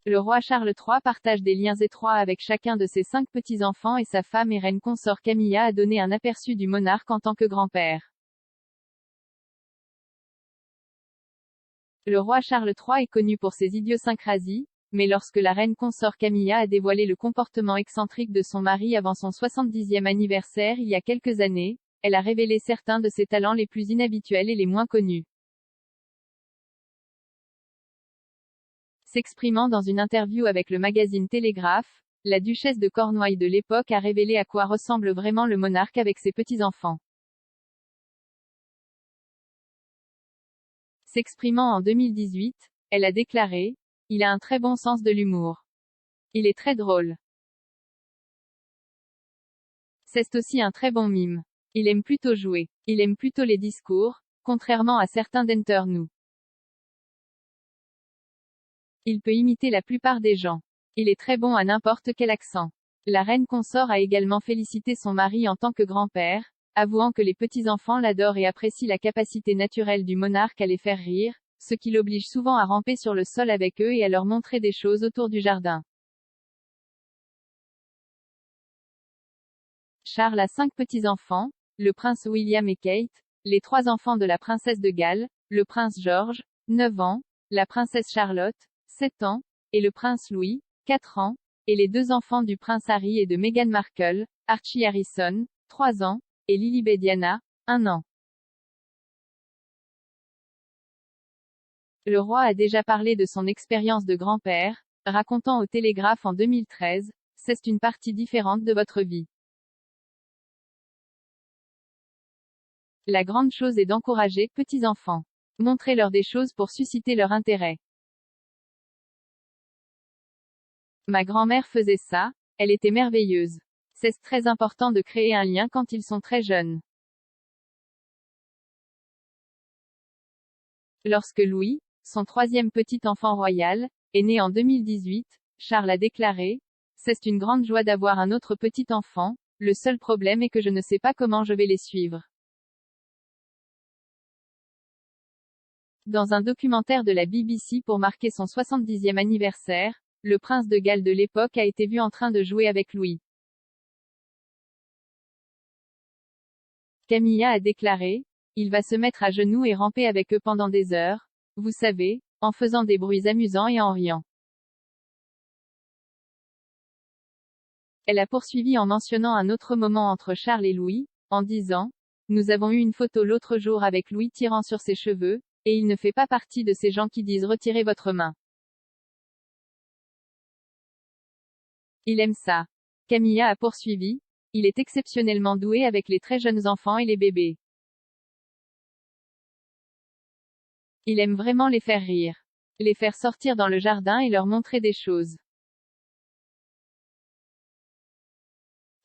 Le roi Charles III partage des liens étroits avec chacun de ses 5 petits-enfants et sa femme et reine consort Camilla a donné un aperçu du monarque en tant que grand-père. Le roi Charles III est connu pour ses idiosyncrasies, mais lorsque la reine consort Camilla a dévoilé le comportement excentrique de son mari avant son 70e anniversaire il y a quelques années, elle a révélé certains de ses talents les plus inhabituels et les moins connus. S'exprimant dans une interview avec le magazine Télégraphe, la duchesse de Cornouailles de l'époque a révélé à quoi ressemble vraiment le monarque avec ses petits-enfants. S'exprimant en 2018, elle a déclaré : « Il a un très bon sens de l'humour. Il est très drôle. C'est aussi un très bon mime. Il aime plutôt jouer. Il aime plutôt les discours, contrairement à certains d'entre nous. Il peut imiter la plupart des gens. Il est très bon à n'importe quel accent. » La reine consort a également félicité son mari en tant que grand-père, avouant que les petits-enfants l'adorent et apprécient la capacité naturelle du monarque à les faire rire, ce qui l'oblige souvent à ramper sur le sol avec eux et à leur montrer des choses autour du jardin. Charles a 5 petits-enfants, le prince William et Kate, les 3 enfants de la princesse de Galles, le prince George, 9 ans, la princesse Charlotte, 7 ans, et le prince Louis, 4 ans, et les 2 enfants du prince Harry et de Meghan Markle, Archie Harrison, 3 ans, et Lilibet Diana, 1 an. Le roi a déjà parlé de son expérience de grand-père, racontant au Télégraphe en 2013, « C'est une partie différente de votre vie. La grande chose est d'encourager, petits-enfants. Montrez-leur des choses pour susciter leur intérêt. Ma grand-mère faisait ça, elle était merveilleuse. C'est très important de créer un lien quand ils sont très jeunes. » Lorsque Louis, son 3e petit-enfant royal, est né en 2018, Charles a déclaré : « C'est une grande joie d'avoir un autre petit-enfant, le seul problème est que je ne sais pas comment je vais les suivre. » Dans un documentaire de la BBC pour marquer son 70e anniversaire, le prince de Galles de l'époque a été vu en train de jouer avec Louis. Camilla a déclaré : « Il va se mettre à genoux et ramper avec eux pendant des heures, vous savez, en faisant des bruits amusants et en riant. » Elle a poursuivi en mentionnant un autre moment entre Charles et Louis, en disant : « Nous avons eu une photo l'autre jour avec Louis tirant sur ses cheveux, et il ne fait pas partie de ces gens qui disent retirez votre main. Il aime ça. » Camilla a poursuivi : « Il est exceptionnellement doué avec les très jeunes enfants et les bébés. Il aime vraiment les faire rire. Les faire sortir dans le jardin et leur montrer des choses. »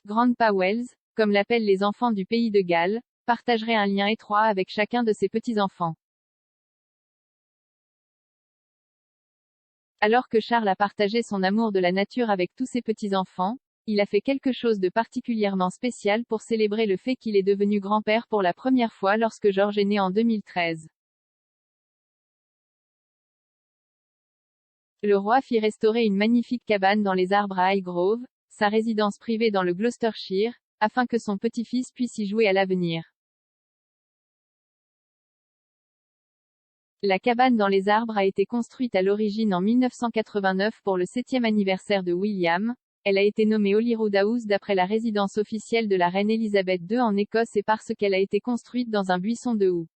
Grandpa Wells, comme l'appellent les enfants du pays de Galles, partagerait un lien étroit avec chacun de ses petits-enfants. Alors que Charles a partagé son amour de la nature avec tous ses petits-enfants, il a fait quelque chose de particulièrement spécial pour célébrer le fait qu'il est devenu grand-père pour la première fois lorsque George est né en 2013. Le roi fit restaurer une magnifique cabane dans les arbres à Highgrove, sa résidence privée dans le Gloucestershire, afin que son petit-fils puisse y jouer à l'avenir. La cabane dans les arbres a été construite à l'origine en 1989 pour le 7e anniversaire de William. Elle a été nommée Holyrood House d'après la résidence officielle de la reine Elisabeth II en Écosse et parce qu'elle a été construite dans un buisson de houx.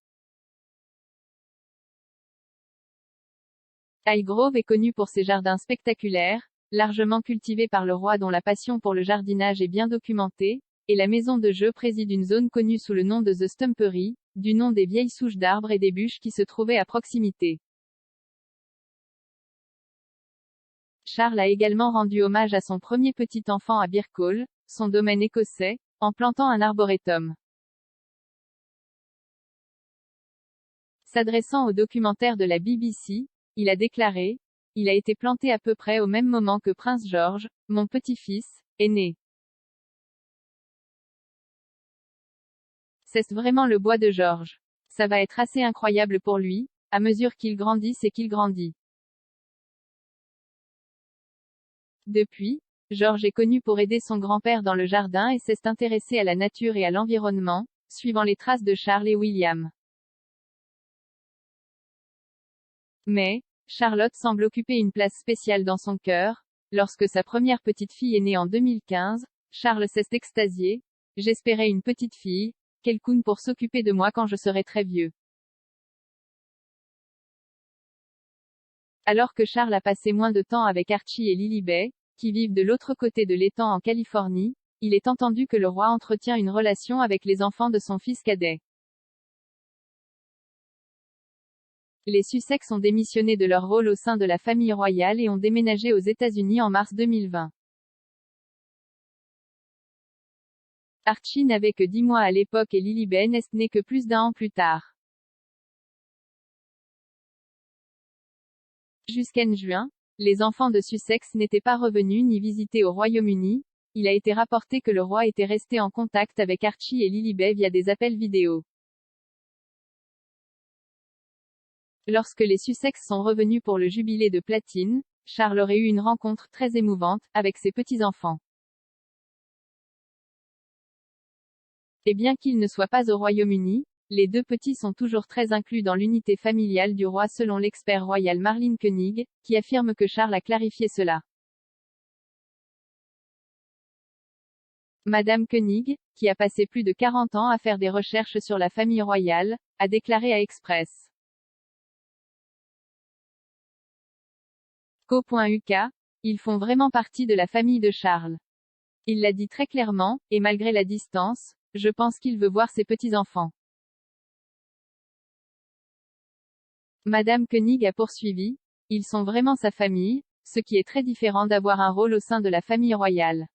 Highgrove est connu pour ses jardins spectaculaires, largement cultivés par le roi dont la passion pour le jardinage est bien documentée, et la maison de jeu préside une zone connue sous le nom de The Stumpery, du nom des vieilles souches d'arbres et des bûches qui se trouvaient à proximité. Charles a également rendu hommage à son premier petit-enfant à Birkall, son domaine écossais, en plantant un arboretum. S'adressant au documentaire de la BBC, il a déclaré : « Il a été planté à peu près au même moment que Prince George, mon petit-fils, est né. C'est vraiment le bois de George. Ça va être assez incroyable pour lui, à mesure qu'il grandit et qu'il grandit. » Depuis, George est connu pour aider son grand-père dans le jardin et s'est intéressé à la nature et à l'environnement, suivant les traces de Charles et William. Mais, Charlotte semble occuper une place spéciale dans son cœur. Lorsque sa première petite fille est née en 2015, Charles s'est extasié. J'espérais une petite fille, quelqu'un pour s'occuper de moi quand je serai très vieux. Alors que Charles a passé moins de temps avec Archie et Lilibet, qui vivent de l'autre côté de l'étang en Californie, il est entendu que le roi entretient une relation avec les enfants de son fils cadet. Les Sussex ont démissionné de leur rôle au sein de la famille royale et ont déménagé aux États-Unis en mars 2020. Archie n'avait que 10 mois à l'époque et Lilibet n'est que plus d'un an plus tard. Jusqu'en juin, les enfants de Sussex n'étaient pas revenus ni visités au Royaume-Uni. Il a été rapporté que le roi était resté en contact avec Archie et Lilibet via des appels vidéo. Lorsque les Sussex sont revenus pour le jubilé de platine, Charles aurait eu une rencontre très émouvante avec ses petits-enfants. Et bien qu'ils ne soient pas au Royaume-Uni, les deux petits sont toujours très inclus dans l'unité familiale du roi selon l'expert royal Marlene Koenig, qui affirme que Charles a clarifié cela. Madame Koenig, qui a passé plus de 40 ans à faire des recherches sur la famille royale, a déclaré à Express. Co.uk, ils font vraiment partie de la famille de Charles. Il l'a dit très clairement, et malgré la distance, je pense qu'il veut voir ses petits-enfants. Madame Koenig a poursuivi, ils sont vraiment sa famille, ce qui est très différent d'avoir un rôle au sein de la famille royale.